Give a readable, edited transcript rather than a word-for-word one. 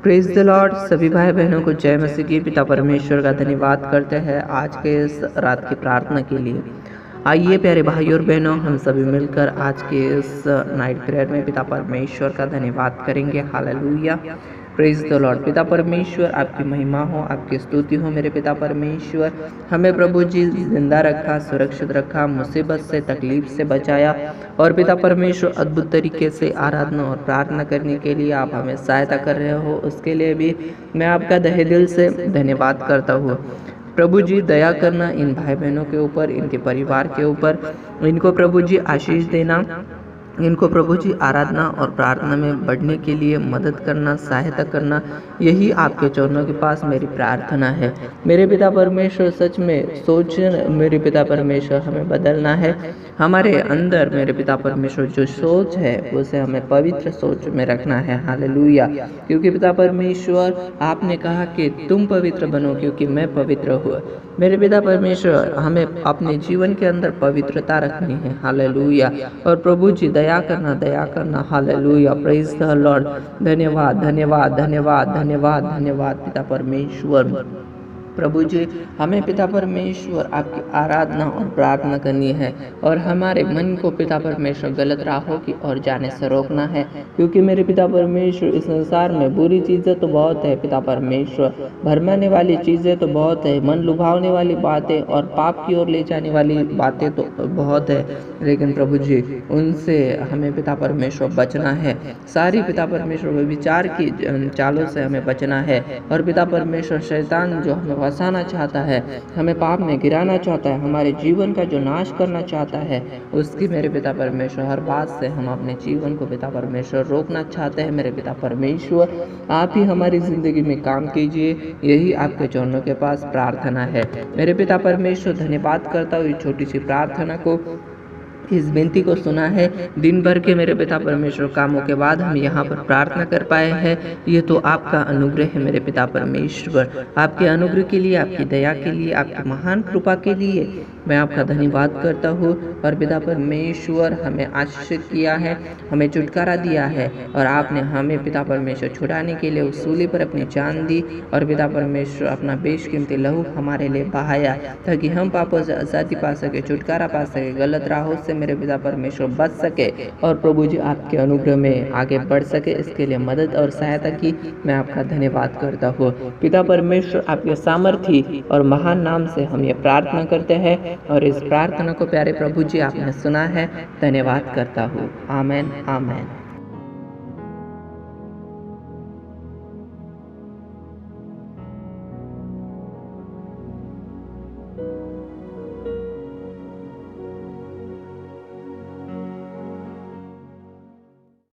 Praise the Lord. सभी भाई बहनों को जय मसीह की। पिता परमेश्वर का धन्यवाद करते हैं आज के इस रात की प्रार्थना के लिए। आइए प्यारे भाई और बहनों, हम सभी मिलकर आज के इस नाइट प्रेयर में पिता परमेश्वर का धन्यवाद करेंगे। Hallelujah, praise the Lord. पिता परमेश्वर, आपकी महिमा हो, आपकी स्तुति हो। मेरे पिता परमेश्वर, हमें प्रभु जी जिंदा रखा, सुरक्षित रखा, मुसीबत से तकलीफ से बचाया। और पिता परमेश्वर, अद्भुत तरीके से आराधना और प्रार्थना करने के लिए आप हमें सहायता कर रहे हो, उसके लिए भी मैं आपका तहे दिल से धन्यवाद करता हूँ। प्रभु जी दया करना इन भाई बहनों के ऊपर, इनके परिवार के ऊपर। इनको प्रभु जी आशीष देना, इनको प्रभु जी आराधना और प्रार्थना में बढ़ने के लिए मदद करना, सहायता करना, यही आपके चरणों के पास मेरी प्रार्थना है। मेरे पिता परमेश्वर, सच में सोच मेरे पिता परमेश्वर हमें बदलना है। हमारे अंदर मेरे पिता परमेश्वर जो सोच है उसे हमें पवित्र सोच में रखना है। हालेलुया, क्योंकि पिता परमेश्वर आपने कहा कि तुम पवित्र बनो क्योंकि मैं पवित्र हूँ। मेरे पिता परमेश्वर, हमें अपने जीवन के अंदर पवित्रता रखनी है। हालेलुया, और प्रभु जी दया करना। Hallelujah, praise the Lord. धन्यवाद धन्यवाद धन्यवाद धन्यवाद धन्यवाद पिता परमेश्वर। प्रभु जी, हमें पिता परमेश्वर आपकी आराधना और प्रार्थना करनी है और हमारे मन को पिता परमेश्वर गलत राहों की ओर जाने से रोकना है, क्योंकि मेरे पिता परमेश्वर इस संसार में बुरी चीज़ें तो बहुत है पिता परमेश्वर, भरमाने वाली चीज़ें तो बहुत है, मन लुभावने वाली बातें और पाप की ओर ले जाने वाली बातें तो बहुत है, लेकिन प्रभु जी उनसे हमें पिता परमेश्वर बचना है। सारी पिता परमेश्वर विचार की चालों से हमें बचना है। और पिता परमेश्वर, शैतान जो हमें फंसाना चाहता है, हमें पाप में गिराना चाहता है, हमारे जीवन का जो नाश करना चाहता है, उसकी मेरे पिता परमेश्वर हर बात से हम अपने जीवन को पिता परमेश्वर रोकना चाहते हैं। मेरे पिता परमेश्वर, आप ही हमारी ज़िंदगी में काम कीजिए, यही आपके चरणों के पास प्रार्थना है। मेरे पिता परमेश्वर, धन्यवाद करता हूँ इस छोटी सी प्रार्थना को, इस विनती को सुना है। दिन भर के मेरे पिता परमेश्वर कामों के बाद हम यहाँ पर प्रार्थना कर पाए हैं, ये तो आपका अनुग्रह है मेरे पिता परमेश्वर। आपके अनुग्रह के लिए, आपकी दया के लिए, आपकी महान कृपा के लिए मैं आपका धन्यवाद करता हूँ। और पिता परमेश्वर, हमें आशीषित किया है, हमें छुटकारा दिया है, और आपने हमें पिता परमेश्वर छुड़ाने के लिए उस सूली पर अपनी जान दी। और पिता परमेश्वर, अपना बेशकीमती लहू हमारे लिए बहाया, ताकि हम पापों से आज़ादी पा सके, छुटकारा पा सके, गलत राहों से मेरे पिता परमेश्वर बच सके, और प्रभु जी आपके अनुग्रह में आगे बढ़ सके। इसके लिए मदद और सहायता की मैं आपका धन्यवाद करता हूँ। पिता परमेश्वर, आपके सामर्थी और महान नाम से हम ये प्रार्थना करते हैं, और इस प्रार्थना को प्यारे प्रभु जी आपने सुना है, धन्यवाद करता हूँ। आमेन आमेन।